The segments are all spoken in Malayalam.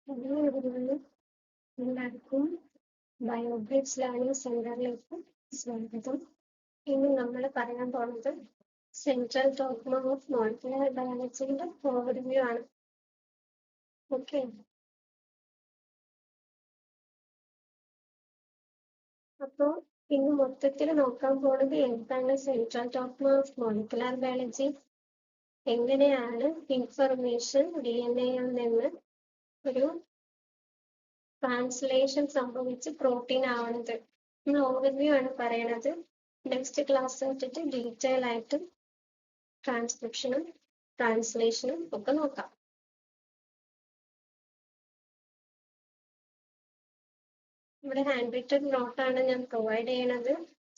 Hello everyone, എല്ലാവർക്കും ബയോബ്രിക്സ് ലേണിംഗ് സെന്ററിലേക്ക് സ്വാഗതം. ഇന്ന് നമ്മൾ പറയാൻ പോകുന്നത് സെൻട്രൽ ഡോഗ്മ ഓഫ് മോളിക്യുലർ ബയോളജിയുടെ ഓവർവ്യൂ ആണ്. ഓക്കെ, അപ്പോൾ ഇന്ന് മൊത്തത്തിൽ നോക്കാൻ പോകുന്നത് എന്താണ് central dogma of molecular biology, എങ്ങനെയാണ് ഇൻഫർമേഷൻ DNA-യിൽ നിന്ന് ഒരു ട്രാൻസ്ലേഷൻ സംഭവിച്ച് പ്രോട്ടീൻ ആവുന്നത്. ഓവർവ്യൂ ആണ് പറയണത്. നെക്സ്റ്റ് ക്ലാസ് വെച്ചിട്ട് ഡീറ്റെയിൽ ആയിട്ട് ട്രാൻസ്ക്രിപ്ഷനും ട്രാൻസ്ലേഷനും ഒക്കെ നോക്കാം. ഇവിടെ ഹാൻഡ് റിട്ടൺ നോട്ടാണ് ഞാൻ പ്രൊവൈഡ് ചെയ്യണത്.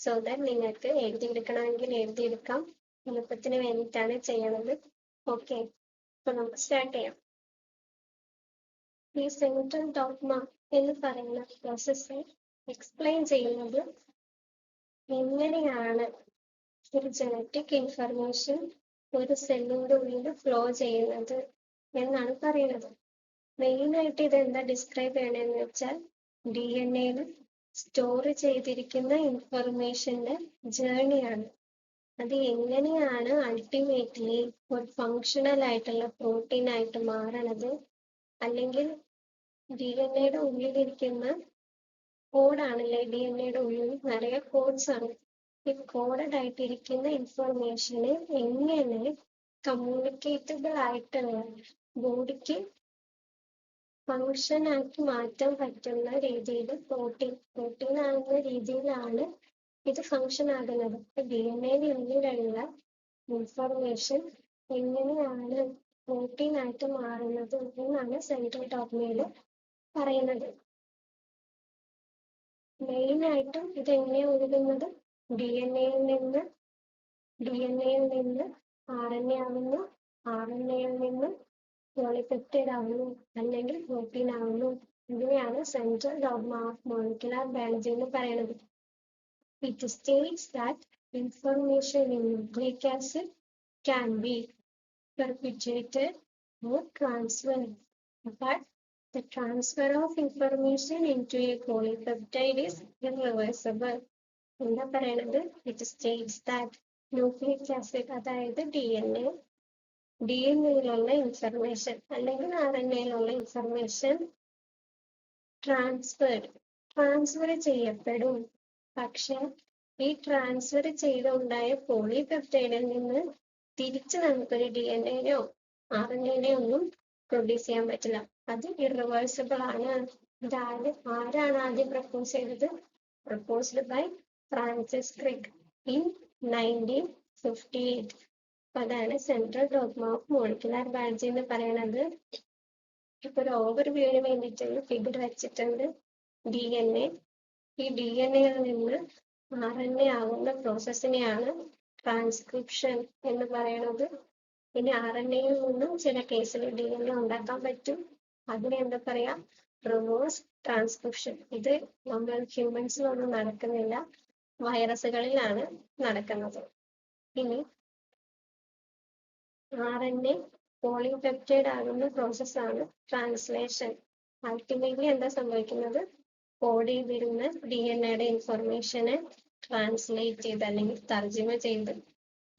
സോ ദാറ്റ് നിങ്ങൾക്ക് എഴുതിയെടുക്കണമെങ്കിൽ എഴുതിയെടുക്കാം. എളുപ്പത്തിന് വേണ്ടിയിട്ടാണ് ചെയ്യണത്. ഓക്കെ, അപ്പൊ നമുക്ക് സ്റ്റാർട്ട് ചെയ്യാം. ഈ സെൻട്രൽ ഡോഗ്മ എന്ന് പറയുന്ന പ്രോസസ്സ് എക്സ്പ്ലെയിൻ ചെയ്യുന്നത് എങ്ങനെയാണ് ഒരു ജനറ്റിക് ഇൻഫർമേഷൻ ഒരു സെല്ലിന്റെ ഉള്ളിൽ ഫ്ലോ ചെയ്യുന്നത് എന്നാണ് പറയുന്നത്. മെയിനായിട്ട് ഇതെന്താ ഡിസ്ക്രൈബ് ചെയ്യണമെന്ന് വെച്ചാൽ DNA-യിൽ സ്റ്റോർ ചെയ്തിരിക്കുന്ന ഇൻഫർമേഷന്റെ ജേർണിയാണ്. അത് എങ്ങനെയാണ് അൾട്ടിമേറ്റ്ലി ഒരു ഫങ്ഷണൽ ആയിട്ടുള്ള പ്രോട്ടീൻ ആയിട്ട് മാറണത്, അല്ലെങ്കിൽ DNA-യുടെ ഉള്ളിലിരിക്കുന്ന കോഡാണല്ലേ, DNA-യുടെ ഉള്ളിൽ നിറയെ കോഡ്സ് ആണ്. ഈ കോഡഡ് ആയിട്ടിരിക്കുന്ന ഇൻഫർമേഷന് എങ്ങനെ കമ്മ്യൂണിക്കേറ്റബിൾ ആയിട്ടുള്ള ബോഡിക്ക് ഫങ്ഷൻ ആക്കി മാറ്റാൻ പറ്റുന്ന രീതിയിൽ പ്രോട്ടീൻ ആകുന്ന രീതിയിലാണ് ഇത് ഫങ്ഷൻ ആകുന്നത്. DNA-നുള്ളിലുള്ള ഇൻഫർമേഷൻ എങ്ങനെയാണ് പ്രോട്ടീൻ ആയിട്ട് മാറുന്നത് എന്നാണ് സെൻട്രൽ ഡോഗ്മയിൽ പറയുന്നത്. മെയിനായിട്ടും ഇതെങ്ങനെയാണ് ഒഴുകുന്നത്, DNA-യിൽ നിന്ന് RNA ആവുന്നു, RNA-യിൽ നിന്ന് പോളിപെപ്റ്റൈഡ് ആവുന്നു, അല്ലെങ്കിൽ പ്രോട്ടീൻ ആവുന്നു. ഇതിനെയാണ് central dogma of molecular biology എന്ന് പറയുന്നത്. It states that information in nucleic acid can be perpetuated or transferred, but the transfer of information into a polypeptide is irreversible. എന്താ പറയണത്? It states that nucleic acid, അതായത് DNA-യിലുള്ള ഇൻഫർമേഷൻ അല്ലെങ്കിൽ RNA-യിലുള്ള ഇൻഫർമേഷൻ ട്രാൻസ്ഫർ ചെയ്യപ്പെടും. പക്ഷെ ഈ ട്രാൻസ്ഫർ ചെയ്തുണ്ടായ പോളിപെപ്റ്റൈഡിൽ നിന്ന് തിരിച്ച് നമുക്കൊരു DNA-നെയോ RNA-നെയോ ഒന്നും പ്രൊഡ്യൂസ് ചെയ്യാൻ പറ്റില്ല. അത് ഇറിവേഴ്സിബിൾ ആണ്. ആരാണ് ആദ്യം പ്രപ്പോസ് ചെയ്തത്? Proposed by Francis Crick in 1958. അതാണ് central dogma of molecular biology എന്ന് പറയുന്നത്. ഇപ്പൊ ഒരു ഓവർവ്യൂവിന് വേണ്ടിയിട്ട് ഫിഗർ വെച്ചിട്ടുണ്ട്. DNA, ഈ DNA-യിൽ നിന്ന് RNA ആകുന്ന പ്രോസസ്സിനെയാണ് ട്രാൻസ്ക്രിപ്ഷൻ എന്ന് പറയുന്നത്. ഇനി RNA-യിൽ നിന്നും ചില കേസിൽ DNA ഉണ്ടാക്കാൻ പറ്റും. അതിനെ എന്താ പറയാ? Reverse transcription. ഇത് നമ്മൾ ഹ്യൂമൻസിലൊന്നും നടക്കുന്നില്ല, വൈറസുകളിലാണ് നടക്കുന്നത്. ഇനി RNA പോളിപെപ്റ്റൈഡ് ആകുന്ന പ്രോസസ്സാണ് ട്രാൻസ്ലേഷൻ. അൾട്ടിമേറ്റ്ലി എന്താ സംഭവിക്കുന്നത്? കോഡ് ചെയ്തിരുന്ന DNA-യുടെ ഇൻഫർമേഷനെ ട്രാൻസ്ലേറ്റ് ചെയ്ത് അല്ലെങ്കിൽ തർജ്ജിമ ചെയ്ത്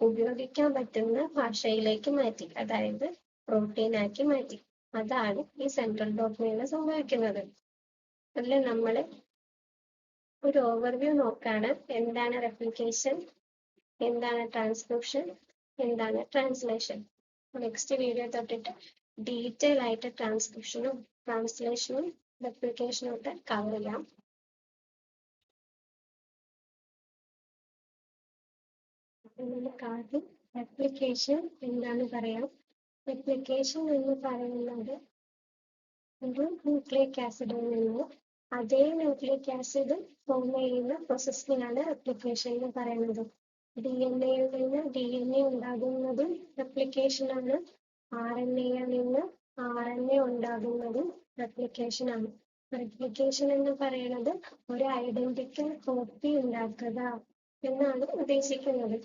ഉപയോഗിക്കാൻ പറ്റുന്ന ഭാഷയിലേക്ക് മാറ്റി, അതായത് പ്രോട്ടീൻ ആക്കി മാറ്റി. അതാണ് ഈ സെൻട്രൽ ഡോഗ്മയിൽ സംഭവിക്കുന്നത്. അതിൽ നമ്മൾ ഒരു ഓവർവ്യൂ നോക്കാണ്. എന്താണ് റെപ്ലിക്കേഷൻ, എന്താണ് ട്രാൻസ്ക്രിപ്ഷൻ, എന്താണ് ട്രാൻസ്ലേഷൻ. നെക്സ്റ്റ് വീഡിയോ തൊട്ടിട്ട് ഡീറ്റെയിൽ ആയിട്ട് ട്രാൻസ്ക്രിപ്ഷനും ട്രാൻസ്ലേഷനും റെപ്ലിക്കേഷനും ഒക്കെ കവർ ചെയ്യാം. നമുക്ക് ആദ്യം റെപ്ലിക്കേഷൻ എന്താണ് പറയാം. റെപ്ലിക്കേഷൻ എന്ന് പറയുന്നത് ഒരു ന്യൂക്ലിയിക് ആസിഡിൽ നിന്ന് അതേ ന്യൂക്ലിയിക് ആസിഡ് ഫോം ചെയ്യുന്ന പ്രോസസ്സിനാണ് റെപ്ലിക്കേഷൻ എന്ന് പറയുന്നത്. DNA-യിൽ നിന്ന് DNA ഉണ്ടാകുന്നതും റെപ്ലിക്കേഷൻ ആണ്. RNA-യിൽ നിന്ന് RNA ഉണ്ടാകുന്നതും റെപ്ലിക്കേഷൻ ആണ്. റെപ്ലിക്കേഷൻ എന്ന് പറയുന്നത് ഒരു ഐഡന്റിക്കൽ കോപ്പി ഉണ്ടാക്കുക എന്നാണ് ഉദ്ദേശിക്കുന്നത്.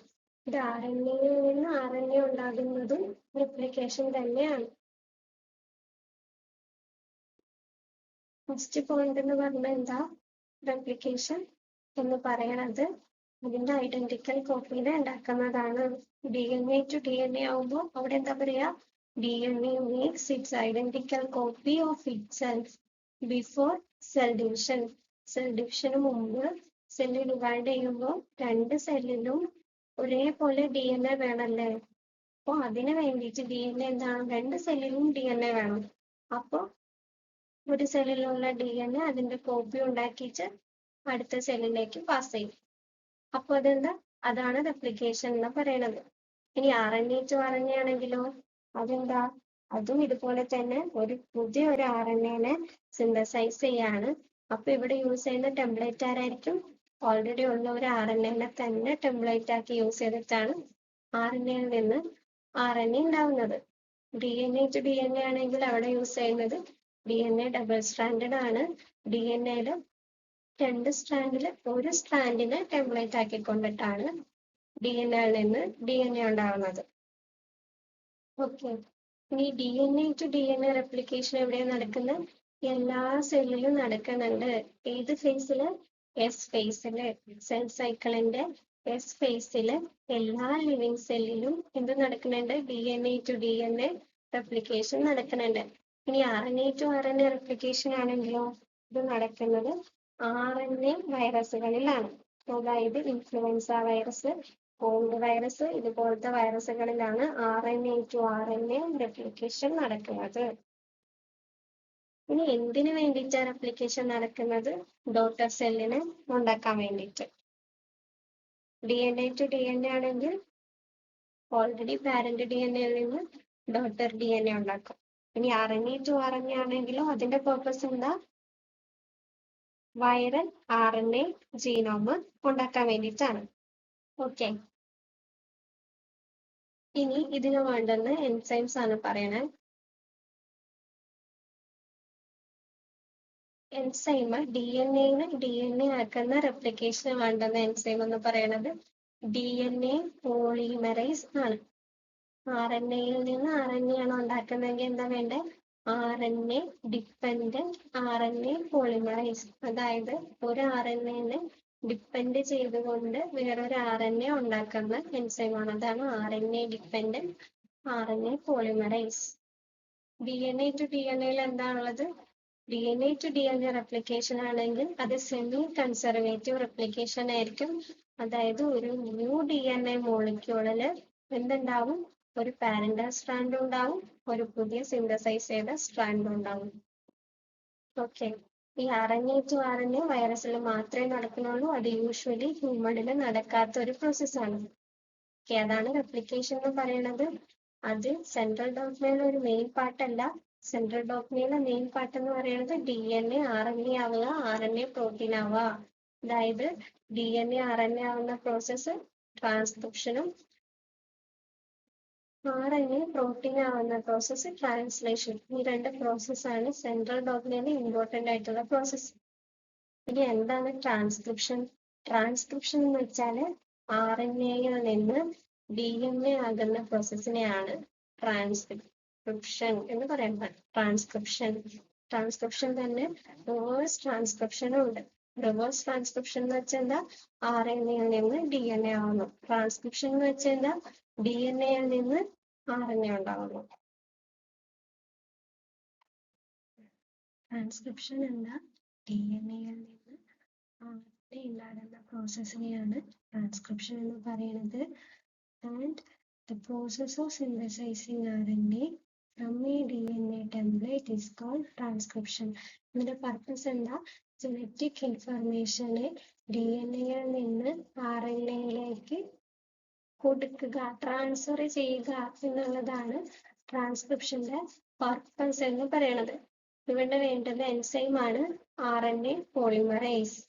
ഇത് RNA-യിൽ നിന്ന് RNA ഉണ്ടാകുന്നതും റെപ്ലിക്കേഷൻ തന്നെയാണ്. ഫസ്റ്റ് പോയിന്റ് എന്ന് പറഞ്ഞാൽ എന്താ? റെപ്ലിക്കേഷൻ എന്ന് പറയണത് അതിന്റെ ഐഡന്റിക്കൽ കോപ്പീനെ ഉണ്ടാക്കുന്നതാണ്. DNA to DNA ആവുമ്പോൾ അവിടെ എന്താ പറയാ? DNA makes its identical copy of itself before cell division. Cell ഡിവിഷന് മുമ്പ് സെല്ല് ഡിവൈഡ് ചെയ്യുമ്പോൾ രണ്ട് സെല്ലിലും ഒരേപോലെ DNA വേണമല്ലേ? അപ്പൊ അതിന് വേണ്ടിയിട്ട് DNA എന്താണ്? രണ്ട് സെല്ലിലും DNA വേണം. അപ്പൊ ഒരു സെല്ലിലുള്ള DNA അതിന്റെ കോപ്പി ഉണ്ടാക്കിയിട്ട് അടുത്ത സെല്ലിലേക്ക് പാസ് ചെയ്യും. അപ്പൊ അതെന്താ? അതാണ് റെപ്ലിക്കേഷൻ എന്ന് പറയുന്നത്. ഇനി RNA to RNA ആണെങ്കിലോ അതെന്താ? അതും ഇതുപോലെ തന്നെ പുതിയ ഒരു RNA സിന്തസൈസ് ചെയ്യാണ്. അപ്പൊ ഇവിടെ യൂസ് ചെയ്യുന്ന ടെംപ്ലേറ്റ് ആരായിരിക്കും? ഓൾറെഡി ഉള്ള ഒരു RNA തന്നെ ടെംപ്ലേറ്റ് ആക്കി യൂസ് ചെയ്തിട്ടാണ് RNA നിന്ന് RNA ഉണ്ടാവുന്നത്. DNA to DNA ആണെങ്കിൽ അവിടെ യൂസ് ചെയ്യുന്നത് DNA ഡബിൾ സ്ട്രാൻഡഡ് ആണ്. DNAയില് രണ്ട് സ്ട്രാൻഡില് ഒരു സ്ട്രാൻഡിനെ ടെംപ്ലേറ്റ് ആക്കിക്കൊണ്ടിട്ടാണ് DNA നിന്ന് DNA ഉണ്ടാവുന്നത്. ഓക്കെ, ഇനി DNA to DNA റെപ്ലിക്കേഷൻ എവിടെയാണ് നടക്കുന്നത്? എല്ലാ സെല്ലിലും നടക്കുന്നുണ്ട്. ഏത് ഫേസില്? എസ് ഫേസില്. സെൽ സൈക്കിളിന്റെ എസ് ഫേസില് എല്ലാ ലിവിങ് സെല്ലിലും എന്ത് നടക്കുന്നുണ്ട്? DNA to DNA റെപ്ലിക്കേഷൻ നടക്കുന്നുണ്ട്. ഇനി RNA to RNA റെപ്ലിക്കേഷൻ ആണെങ്കിലോ ഇത് നടക്കുന്നത് RNA വൈറസുകളിലാണ്. അതായത് ഇൻഫ്ലുവൻസ വൈറസ്, കോൾഡ് വൈറസ് ഇതുപോലത്തെ വൈറസുകളിലാണ് RNA to RNA റെപ്ലിക്കേഷൻ നടക്കുന്നത്. ഇനി എന്തിനു വേണ്ടിയിട്ടാണ് റെപ്ലിക്കേഷൻ നടക്കുന്നത്? ഡോട്ടർ സെല്ലിനെ ഉണ്ടാക്കാൻ വേണ്ടിയിട്ട്. DNA to DNA ആണെങ്കിൽ ഓൾറെഡി പാരന്റ് DNA നിന്ന് ഡോട്ടർ DNA ഉണ്ടാക്കും. ഇനി RNA to RNA ആണെങ്കിലോ അതിന്റെ പർപ്പസ് എന്താ? വൈറൽ RNA ജീനോം ഉണ്ടാക്കാൻ വേണ്ടിയിട്ടാണ്. ഓക്കെ, ഇനി ഇതിന് വേണ്ടുന്ന എൻസൈംസ് ആണ് പറയണേ. എൻസൈം DNA ആക്കുന്ന റെപ്ലിക്കേഷന് വേണ്ടുന്ന എൻസൈം എന്ന് പറയുന്നത് DNA പോളിമറൈസ് ആണ്. RNAയിൽ നിന്ന് RNA ആണ് ഉണ്ടാക്കുന്നതെങ്കിൽ എന്താ വേണ്ടേ? RNA dependent RNA polymerase. അതായത് ഒരു RNA ഡിപ്പെൻഡ് ചെയ്തുകൊണ്ട് വേറൊരു RNA ഉണ്ടാക്കുന്ന എൻസൈമാണ്. അതാണ് RNA dependent RNA polymerase. DNA to DNA എന്താണുള്ളത്? DNA to DNA റെപ്ലിക്കേഷൻ ആണെങ്കിൽ അത് സെമി കൺസർവേറ്റീവ് റെപ്ലിക്കേഷൻ ആയിരിക്കും. അതായത് ഒരു ന്യൂ DNA മോളിക്യൂളില് എന്തുണ്ടാവും? ഒരു പാരന്റൽ സ്ട്രാൻഡ് ഉണ്ടാവും, ഒരു പുതിയ സിന്തസൈസ് ചെയ്ത സ്ട്രാൻഡ് ഉണ്ടാവും. ഓക്കെ, ഈ RNA to RNA വൈറസിൽ മാത്രമേ നടക്കുന്നുള്ളൂ. അത് യൂഷ്വലി ഹ്യൂമണിൽ നടക്കാത്ത ഒരു പ്രോസസ്സാണ്. ഓക്കെ, അതാണ് റെപ്ലിക്കേഷൻ എന്ന് പറയുന്നത്. അത് സെൻട്രൽ ഡോഗ്മയിലെ ഒരു മെയിൻ പാർട്ടല്ല. സെൻട്രൽ ഡോഗ്മയിലെ മെയിൻ പാർട്ട് എന്ന് പറയുന്നത് DNA RNA ആവുക, RNA പ്രോട്ടീൻ ആവുക. അതായത് DNA RNA ആവുന്ന പ്രോസസ്സ് ട്രാൻസ്ക്രിപ്ഷനും RNA പ്രോട്ടീൻ ആവുന്ന പ്രോസസ്സ് ട്രാൻസ്ലേഷൻ. ഈ രണ്ട് പ്രോസസ്സാണ് സെൻട്രൽ ഡോഗ്മയിലെ ഇമ്പോർട്ടൻ്റ് ആയിട്ടുള്ള പ്രോസസ്സ്. ഇനി എന്താണ് ട്രാൻസ്ക്രിപ്ഷൻ? ട്രാൻസ്ക്രിപ്ഷൻ എന്ന് വെച്ചാൽ RNAയിൽ നിന്ന് DNA ആകുന്ന പ്രോസസ്സിനെയാണ് ട്രാൻസ്ക്രിപ്ഷൻ എന്ന് പറയുന്നത്. ട്രാൻസ്ക്രിപ്ഷൻ തന്നെ റിവേഴ്സ് ട്രാൻസ്ക്രിപ്ഷനും ഉണ്ട്. റിവേഴ്സ് ട്രാൻസ്ക്രിപ്ഷൻ എന്ന് വെച്ചാൽ എന്താ? RNAയിൽ നിന്ന് DNA ആവുന്നു. ട്രാൻസ്ക്രിപ്ഷൻ എന്ന് വെച്ചാൽ എന്താ? DNAയിൽ നിന്ന് RNA ഉണ്ടാവുന്നു. ട്രാൻസ്ക്രിപ്ഷൻ എന്താ? DNAയിൽ നിന്ന് RNA ഉണ്ടാകുന്ന പ്രോസസ്സിനെയാണ് ട്രാൻസ്ക്രിപ്ഷൻ എന്ന് പറയുന്നത്. And the process of synthesizing RNA from a DNA template is called transcription. ഇതിന്റെ പർപ്പസ് എന്താ? ജനറ്റിക് ഇൻഫർമേഷനെ DNAയിൽ നിന്ന് RNAയിലേക്ക് കൊടുക്കുക, ട്രാൻസ്ഫർ ചെയ്യുക എന്നുള്ളതാണ് ട്രാൻസ്ക്രിപ്ഷന്റെ പർപ്പസ് എന്ന് പറയുന്നത്. ഇവിടെ വേണ്ടത് എൻസൈമാണ് RNA പോളിമറൈസ്.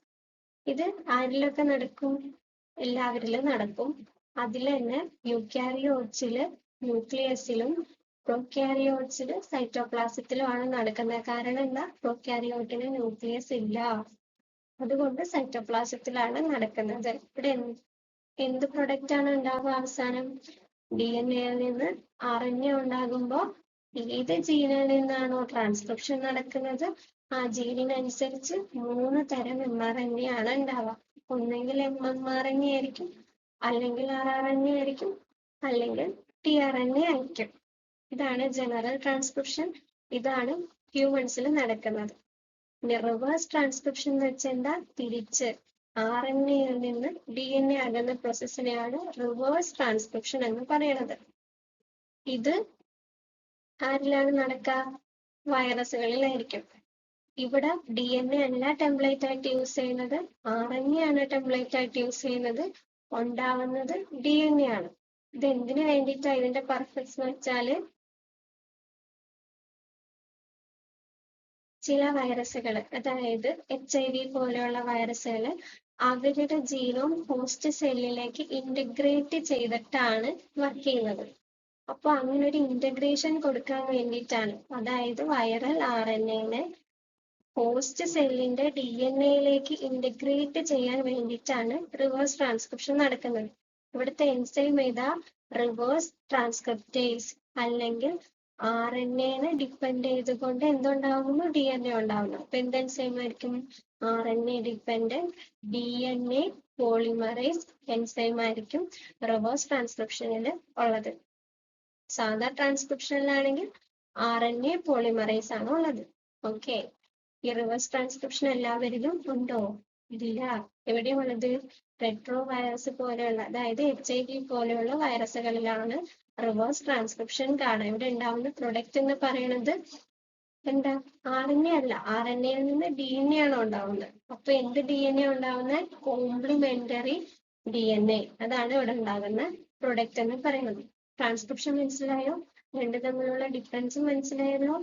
ഇത് ആരിലൊക്കെ നടക്കും? എല്ലാവരിലും നടക്കും. അതിൽ തന്നെ യൂക്യാരിയോട്സില് ന്യൂക്ലിയസിലും പ്രൊക്യാരിയോട്സില് സൈറ്റോപ്ലാസത്തിലുമാണ് നടക്കുന്നത്. കാരണം എന്താ? പ്രൊക്യാരിയോട്ടിന് ന്യൂക്ലിയസ് ഇല്ല, അതുകൊണ്ട് സൈറ്റോപ്ലാസത്തിലാണ് നടക്കുന്നത്. ഇവിടെ എന്ത് പ്രൊഡക്റ്റ് ആണ് ഉണ്ടാവുക? അവസാനം DNAയിൽ നിന്ന് RNA ഉണ്ടാകുമ്പോൾ ഏത് ജീനിൽ നിന്നാണോ ട്രാൻസ്ക്രിപ്ഷൻ നടക്കുന്നത് ആ ജീനിനനുസരിച്ച് 3 തരം mRNA ആണ് ഉണ്ടാവുക. ഒന്നെങ്കിൽ mmRNA ആയിരിക്കും, അല്ലെങ്കിൽ rRNA ആയിരിക്കും, അല്ലെങ്കിൽ tRNA ആയിരിക്കും. ഇതാണ് ജനറൽ ട്രാൻസ്ക്രിപ്ഷൻ. ഇതാണ് ഹ്യൂമൻസിൽ നടക്കുന്നത്. റിവേഴ്സ് ട്രാൻസ്ക്രിപ്ഷൻ എന്ന് വെച്ചാൽ എന്താ? തിരിച്ച് RNA-യിൽ നിന്ന് DNA ആകുന്ന പ്രോസസ്സിനെയാണ് റിവേഴ്സ് ട്രാൻസ്ക്രിപ്ഷൻ എന്ന് പറയുന്നത്. ഇത് ആരിലാണ് നടക്കുക? വൈറസുകളിലായിരിക്കും. ഇവിടെ DNA അല്ല ടെംപ്ലേറ്റ് ആയിട്ട് യൂസ് ചെയ്യുന്നത്, RNA ആണ് ടെംപ്ലേറ്റ് ആയിട്ട് യൂസ് ചെയ്യുന്നത്. ഉണ്ടാവുന്നത് DNA ആണ്. ഇത് എന്തിനു വേണ്ടിയിട്ടാണ് ഇതിന്റെ പർപ്പസ് എന്ന് വെച്ചാല്, ചില വൈറസുകൾ, അതായത് HIV പോലെയുള്ള വൈറസുകൾ അവരുടെ ജീനോം ഹോസ്റ്റ് സെല്ലിലേക്ക് ഇന്റഗ്രേറ്റ് ചെയ്തിട്ടാണ് വർക്ക് ചെയ്യുന്നത്. അപ്പൊ അങ്ങനെ ഒരു ഇന്റഗ്രേഷൻ കൊടുക്കാൻ വേണ്ടിയിട്ടാണ്, അതായത് വൈറൽ RNA-നെ ഹോസ്റ്റ് സെല്ലിന്റെ DNA-യിലേക്ക് ഇന്റഗ്രേറ്റ് ചെയ്യാൻ വേണ്ടിയിട്ടാണ് റിവേഴ്സ് ട്രാൻസ്ക്രിപ്ഷൻ നടക്കുന്നത്. ഇവിടുത്തെ എൻസൈം ഏതാ? റിവേഴ്സ് ട്രാൻസ്ക്രിപ്റ്റേസ്, അല്ലെങ്കിൽ RNA-നെ ഡിപ്പെൻഡ് ചെയ്തുകൊണ്ട് എന്തുണ്ടാവുന്നു? DNA ഉണ്ടാവുന്നു. അപ്പൊ എന്ത് എൻസൈം ആയിരിക്കും? RNA dependent DNA polymerase enzyme ആയിരിക്കും റിവേഴ്സ് ട്രാൻസ്ക്രിപ്ഷനിൽ ഉള്ളത്. സാധാ ട്രാൻസ്ക്രിപ്ഷനിലാണെങ്കിൽ RNA പോളിമറേസ് ആണ് ഉള്ളത്. ഓക്കെ, ഈ റിവേഴ്സ് ട്രാൻസ്ക്രിപ്ഷൻ എല്ലാവരിലും ഉണ്ടോ? ഇല്ല. എവിടെയും ഉള്ളത്? റെട്രോ വൈറസ് പോലെയുള്ള, അതായത് HIV പോലെയുള്ള വൈറസുകളിലാണ് റിവേഴ്സ് ട്രാൻസ്ക്രിപ്ഷൻ കാണാം. ഇവിടെ ഉണ്ടാവുന്ന പ്രൊഡക്റ്റ് എന്ന് പറയുന്നത് എന്താ? RNA അല്ല, RNA-യിൽ നിന്ന് DNA ആണ് ഉണ്ടാവുന്നത്. അപ്പൊ എന്ത് DNA ഉണ്ടാവുന്നത്? Complementary DNA. അതാണ് ഇവിടെ ഉണ്ടാകുന്ന പ്രൊഡക്റ്റ് എന്ന് പറയുന്നത്. ട്രാൻസ്ക്രിപ്ഷൻ മനസ്സിലായോ? രണ്ട് തമ്മിലുള്ള ഡിഫറൻസ് മനസ്സിലായല്ലോ?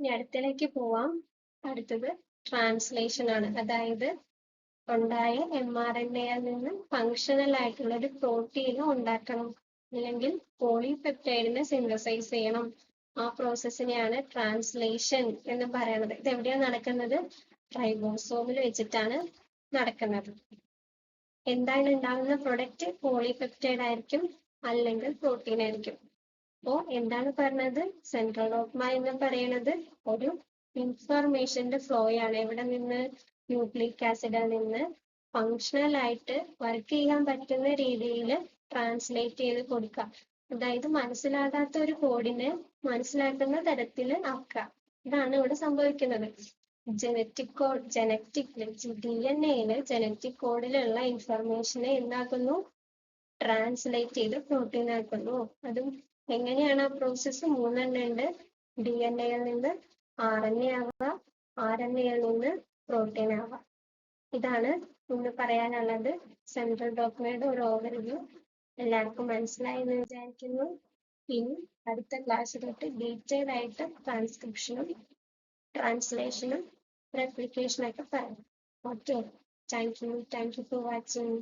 ഇനി അടുത്തതിലേക്ക് പോവാം. അടുത്തത് ട്രാൻസ്ലേഷൻ ആണ്. അതായത് ഉണ്ടായ mRNA-യിൽ നിന്ന് ഫങ്ഷണൽ ആയിട്ടുള്ള ഒരു പ്രോട്ടീൻ ഉണ്ടാക്കണം, അല്ലെങ്കിൽ പോളിപെപ്റ്റൈഡിനെ സിന്തസൈസ് ചെയ്യണം. ആ പ്രോസസ്സിനെയാണ് ട്രാൻസ്ലേഷൻ എന്ന് പറയുന്നത്. ഇത് എവിടെയാണ് നടക്കുന്നത്? റൈബോസോമിൽ വെച്ചിട്ടാണ് നടക്കുന്നത്. എന്താണ് ഉണ്ടാകുന്ന പ്രൊഡക്റ്റ്? പോളിപെപ്റ്റൈഡ് ആയിരിക്കും, അല്ലെങ്കിൽ പ്രോട്ടീൻ ആയിരിക്കും. അപ്പോ എന്താണ് പറഞ്ഞത്? സെൻട്രൽ ഡോഗ്മ എന്ന് പറയുന്നത് ഒരു ഇൻഫർമേഷന്റെ ഫ്ലോ ആണ്. എവിടെ നിന്ന്? ന്യൂക്ലിക് ആസിഡിൽ നിന്ന് ഫങ്ഷണൽ ആയിട്ട് വർക്ക് ചെയ്യാൻ പറ്റുന്ന രീതിയിൽ ട്രാൻസ്ലേറ്റ് ചെയ്ത് കൊടുക്കുക. അതായത് മനസ്സിലാകാത്ത ഒരു കോഡിനെ മനസ്സിലാക്കുന്ന തരത്തിൽ ആക്കുക. ഇതാണ് ഇവിടെ സംഭവിക്കുന്നത്. ജനറ്റിക് കോഡ്, DNA-യില് ജനറ്റിക് കോഡിലുള്ള ഇൻഫർമേഷനെ എന്താക്കുന്നു? ട്രാൻസ്ലേറ്റ് ചെയ്ത് പ്രോട്ടീൻ ആക്കുന്നു. അതും എങ്ങനെയാണ് ആ പ്രോസസ്സ്? 3 എണ്ണം ഉണ്ട്. DNA-യിൽ നിന്ന് RNA ആവുക, RNA-യിൽ നിന്ന് പ്രോട്ടീൻ ആവുക. ഇതാണ് ഇന്ന് പറയാനുള്ളത്. സെൻട്രൽ ഡോഗ്മയുടെ ഒരു ഓവർവ്യൂ എല്ലാവർക്കും മനസ്സിലായി എന്ന് വിചാരിക്കുന്നു. ഇനി അടുത്ത ക്ലാസ്സിലോട്ട് ഡീറ്റെയിൽ ആയിട്ട് ട്രാൻസ്ക്രിപ്ഷനും ട്രാൻസ്ലേഷനും റെപ്ലിക്കേഷനും ഒക്കെ പറയാം. Okay, thank you for watching.